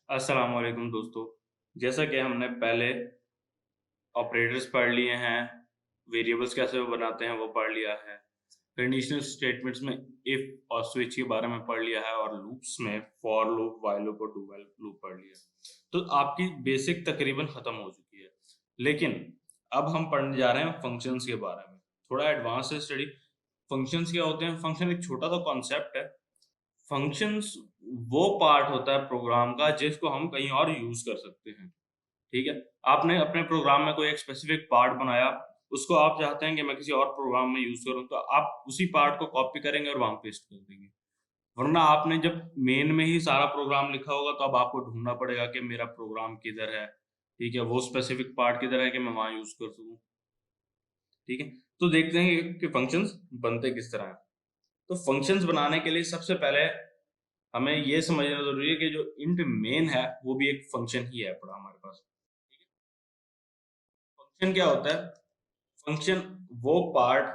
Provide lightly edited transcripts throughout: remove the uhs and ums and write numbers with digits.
अस्सलाम वालेकुम दोस्तों। जैसा कि हमने पहले ऑपरेटर्स पढ़ लिए हैं, वेरिएबल्स कैसे वो बनाते हैं वो पढ़ लिया है, कंडीशनल स्टेटमेंट्स में इफ और स्विच के बारे में पढ़ लिया है और लूप्स में फॉर लूप, व्हाइल लूप और डू व्हाइल लूप पढ़ लिया है। तो आपकी बेसिक तकरीबन खत्म हो चुकी है। लेकिन अब हम पढ़ने जा रहे हैं फंक्शंस के बारे में, थोड़ा एडवांस स्टडी। फंक्शंस क्या होते हैं? फंक्शन एक छोटा सा कॉन्सेप्ट है। फंक्शंस वो पार्ट होता है प्रोग्राम का जिसको हम कहीं और यूज कर सकते हैं। ठीक है। आपने अपने प्रोग्राम में कोई एक स्पेसिफिक पार्ट बनाया, उसको आप चाहते हैं कि मैं किसी और प्रोग्राम में यूज करूं, तो आप उसी पार्ट को कॉपी करेंगे और वहां पेस्ट कर देंगे। वरना आपने जब मेन में ही सारा प्रोग्राम लिखा होगा तो अब आपको ढूंढना पड़ेगा कि मेरा प्रोग्राम किधर है। ठीक है, वो स्पेसिफिक पार्ट किधर है कि मैं वहां यूज कर सकूं। ठीक है। तो देखते हैं कि फंक्शंस बनते किस तरह हैं। तो फंक्शंस बनाने के लिए सबसे पहले हमें ये समझना जरूरी है कि जो इंट मेन है वो भी एक फंक्शन ही है पड़ा हमारे पास। फंक्शन क्या होता है? फंक्शन वो पार्ट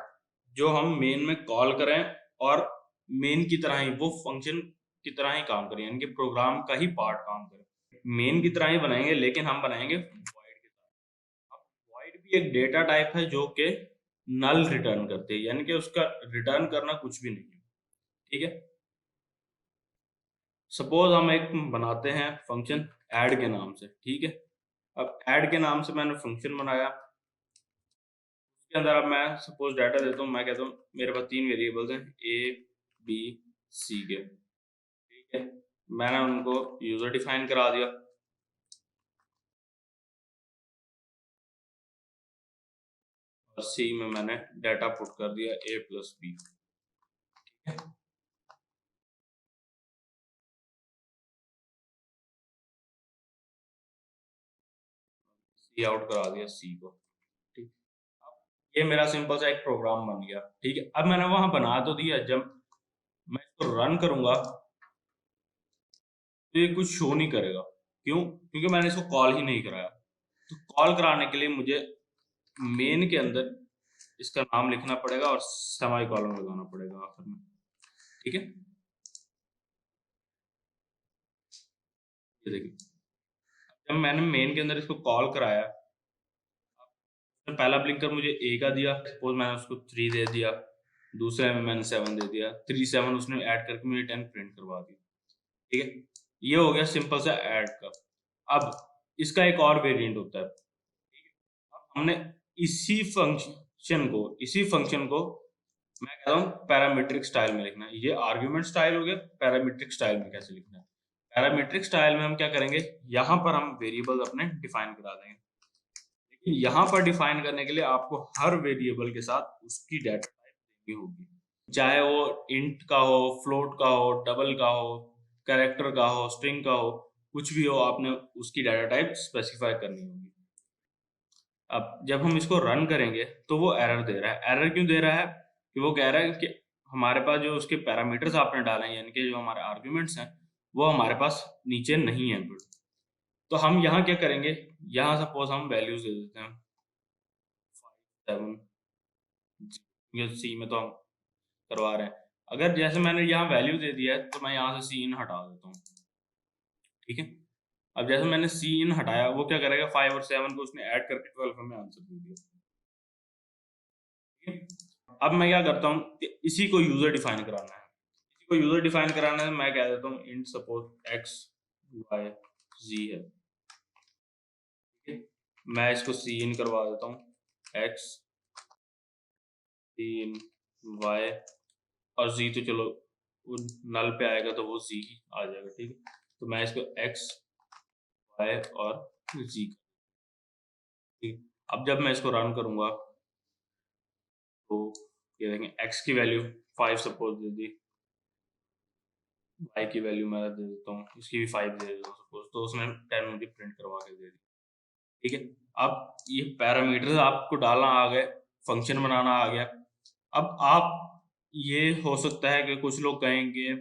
जो हम मेन में कॉल करें और मेन की तरह ही वो फंक्शन की तरह ही काम करें, यानी कि प्रोग्राम का ही पार्ट काम करे। मेन की तरह ही बनाएंगे लेकिन हम बनाएंगे void के साथ। अब void भी एक डेटा टाइप है जो कि नल रिटर्न करते हैं, यानी कि उसका रिटर्न करना कुछ भी नहीं है। ठीक है। सपोज हम एक बनाते हैं फंक्शन ऐड के नाम से। ठीक है। अब ऐड के नाम से मैंने फंक्शन बनाया। उसके अंदर अब मैं सपोज डाटा देता हूँ, मैं कहता हूँ मेरे पास तीन वेरिएबल्स हैं, ए बी सी के। ठीक है। मैंने उनको यूजर डिफाइन करा दिया और सी में मैंने डाटा पुट कर दिया ए प्लस बी। सी आउट करा दिया सी को। ठीक। अब ये मेरा सिंपल सा एक प्रोग्राम बन गया। ठीक है। अब मैंने वहां बना तो दिया, जब मैं इसको रन करूंगा तो ये कुछ शो नहीं करेगा। क्यों? क्योंकि मैंने इसको कॉल ही नहीं कराया। तो कॉल कराने के लिए मुझे मेन के अंदर इसका नाम लिखना पड़ेगा और सेमी कॉलन लगाना पड़ेगा आखिर में। ठीक है। ये देखिए, जब मैंने मेन के अंदर इसको कॉल कराया, तो पहला ब्लिंकर मुझे ए का दिया, सपोज मैंने उसको 3 दे दिया। दूसरे में मैंने 7 दे दिया, 3 7 उसने ऐड करके मुझे 10 प्रिंट करवा दिया। ठीक है। ये हो गया सिंपल सा ऐड का। अब इसका एक और वेरिएंट होता है। अब हमने इसी फंक्शन को मैं कहता हूँ पैरामीट्रिक स्टाइल में लिखना है। ये आर्ग्यूमेंट स्टाइल हो गया, पैरामीट्रिक स्टाइल में कैसे लिखना है? पैरामीट्रिक स्टाइल में हम क्या करेंगे, यहाँ पर हम वेरिएबल अपने डिफाइन करा देंगे। लेकिन यहाँ पर डिफाइन करने के लिए आपको हर वेरिएबल के साथ उसकी डाटा टाइप देनी होगी, चाहे वो इंट का हो, फ्लोट का हो, डबल का हो, कैरेक्टर का हो, स्ट्रिंग का हो, कुछ भी हो, आपने उसकी डाटा टाइप स्पेसिफाई करनी होगी। अब जब हम इसको रन करेंगे तो वो एरर दे रहा है। एरर क्यों दे रहा है? कि वो कह रहा है कि हमारे पास जो उसके पैरामीटर्स आपने डाले हैं, यानी कि जो हमारे आर्ग्यूमेंट्स हैं, वो हमारे पास नीचे नहीं है। तो हम यहाँ क्या करेंगे, यहाँ सपोज हम वैल्यूज दे देते हैं 7, ये सी में तो हम करवा रहे हैं। अगर जैसे मैंने यहाँ वैल्यू दे दिया है तो मैं यहाँ से सी इन हटा देता हूँ। ठीक है। अब जैसे मैंने सी इन हटाया, वो क्या करेगा, 5 और 7 को उसने ऐड करके 12 हमें आंसर दे दिया। ठीक है। अब मैं क्या करता हूँ कि इसी को यूजर डिफाइन कराना है। इसी को यूजर डिफाइन कराना है, मैं कह देता हूँ इंट सपोज एक्स वाई जी है। ठीक है। मैं इसको सी इन करवा देता हूँ एक्स, सी इन वाई और जी, तो चलो वो नल पे आएगा तो वो जी आ जाएगा। ठीक है। तो मैं इसको एक्स वाई और जी। ठीक। अब जब मैं इसको रन करूंगा तो ये देखें, एक्स की वैल्यू 5 सपोज दे दी, वाई की वैल्यू मैं दे देता हूँ, इसकी भी 5 दे देता हूँ सपोज, तो उसने 10 मुझे प्रिंट करवा के दे दी। ठीक है। अब ये पैरामीटर्स आपको डालना आ गए, फंक्शन बनाना आ गया। अब आप, ये हो सकता है कि कुछ लोग कहेंगे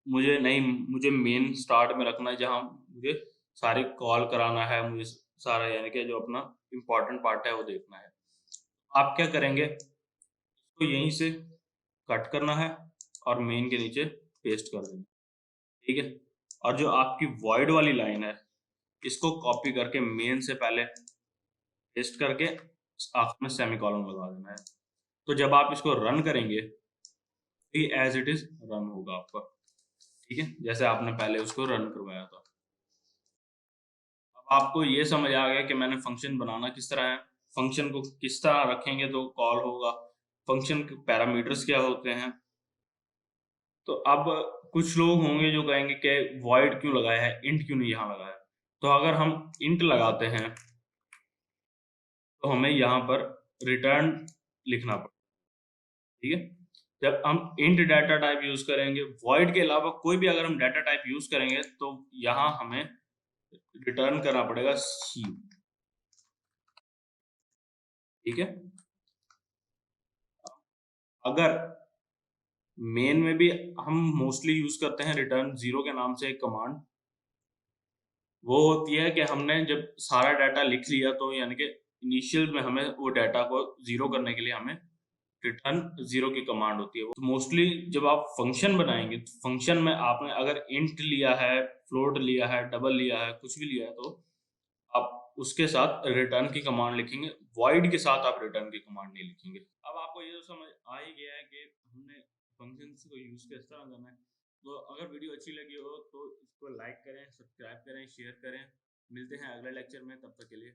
मुझे नहीं, मुझे मेन स्टार्ट में रखना है जहाँ मुझे सारे कॉल कराना है, मुझे सारा यानी कि जो अपना इम्पोर्टेंट पार्ट है वो देखना है। आप क्या करेंगे, इसको यहीं से कट करना है और मेन के नीचे पेस्ट कर देना। ठीक है। और जो आपकी void वाली लाइन है इसको कॉपी करके मेन से पहले पेस्ट करके आखिर में सेमीकोलन लगा देना है। तो जब आप इसको रन करेंगे ये एज इट इज रन होगा आपका, ठीक है, जैसे आपने पहले उसको रन करवाया था। अब आपको ये समझ आ गया कि मैंने फंक्शन बनाना किस तरह है, फंक्शन को किस तरह रखेंगे तो कॉल होगा, फंक्शन के पैरामीटर्स क्या होते हैं। तो अब कुछ लोग होंगे जो कहेंगे कि void क्यों लगाया है, int क्यों नहीं यहाँ लगाया। तो अगर हम int लगाते हैं तो हमें यहाँ पर रिटर्न लिखना पड़ेगा, ठीक है। जब हम int डाटा टाइप यूज करेंगे, void के अलावा कोई भी अगर हम डाटा टाइप यूज करेंगे तो यहाँ हमें रिटर्न करना पड़ेगा C, ठीक है। अगर मेन में भी हम मोस्टली यूज करते हैं रिटर्न जीरो के नाम से एक कमांड, वो होती है कि हमने जब सारा डाटा लिख लिया तो यानी कि इनिशियल में हमें वो डाटा को जीरो करने के लिए हमें रिटर्न जीरो की कमांड होती है। तो मोस्टली जब आप फंक्शन बनाएंगे तो फंक्शन में आपने अगर इंट लिया है, फ्लोट लिया है, डबल लिया है, कुछ भी लिया है तो आप उसके साथ रिटर्न की कमांड लिखेंगे, void के साथ आप रिटर्न की कमांड नहीं लिखेंगे। अब आपको ये तो समझ आ ही गया है कि हमने फंक्शंस को यूज किस तरह करना है। तो अगर वीडियो अच्छी लगी हो तो इसको लाइक करें, सब्सक्राइब करें, शेयर करें। मिलते हैं अगले लेक्चर में, तब तक के लिए।